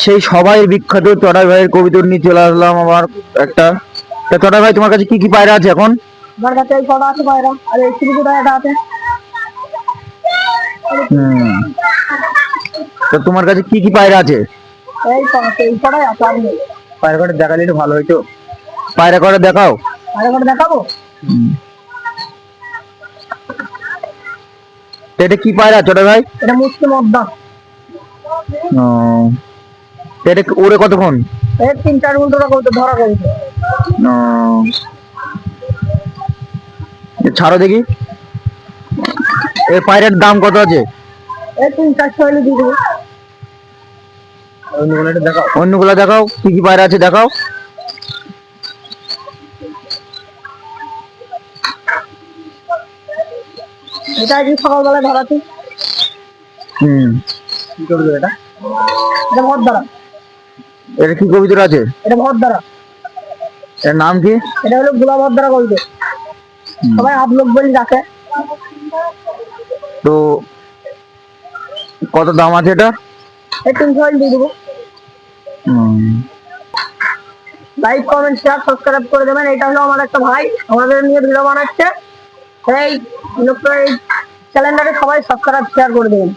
সেই সবাই বিখ্যাত চড়াই ভাইয়ের কবিতা নিয়ে চলে আসলাম আবার একটা। তা চড়াই ভাই, তোমার কাছে কি কি পায়রা আছে এখন? আমার কাছে এই কটা আছে পায়রা, আর এই ত্রিপুরা এটা আছে। হুম। তো তোমার কাছে কি কি পায়রা আছে? এই কটাই আছে। আর নেই। পায়রা কটা দেখালে একটু ভালো হইতো। পায়রা কটা দেখাও। পায়রা কটা দেখাবো? তো এটা কি পায়রা চড়াই ভাই? এটা মুসলিম মদ্দা। ও, তো এটা ওরে কতক্ষণ? এই 3-4 ঘন্টা করতে ধরা করতে। ও, ছাড়ো দেখি। এর পায়রার দাম কত আছে? এই 3-400 হলে দিয়ে দেবো। অন্যগুলো দেখাও, কি কি পায়রা আছে দেখাও। এটা আজকে সকালবেলা ধরাছি। কি কবিতা এটা? এটা ভদ্দারা। এটা কি কবিতা আছে? এটা ভদ্দারা। এর নাম কি? এটা হলো গোলা ভদ্দারা কবিতা। সবাই আপ লোক বলে ডাকে। তো কত দাম আছে এটা? এই 300 হলে দিয়ে দেবো। লাইক, কমেন্ট, শেয়ার, সাবস্ক্রাইব করে দেবেন। এটা হলো আমার একটা ভাই, আমাদের নিয়ে ভিডিও বানাচ্ছে। এই লোকটা এই চ্যানেলটাকে সবাই সাবস্ক্রাইব শেয়ার করে দেবেন।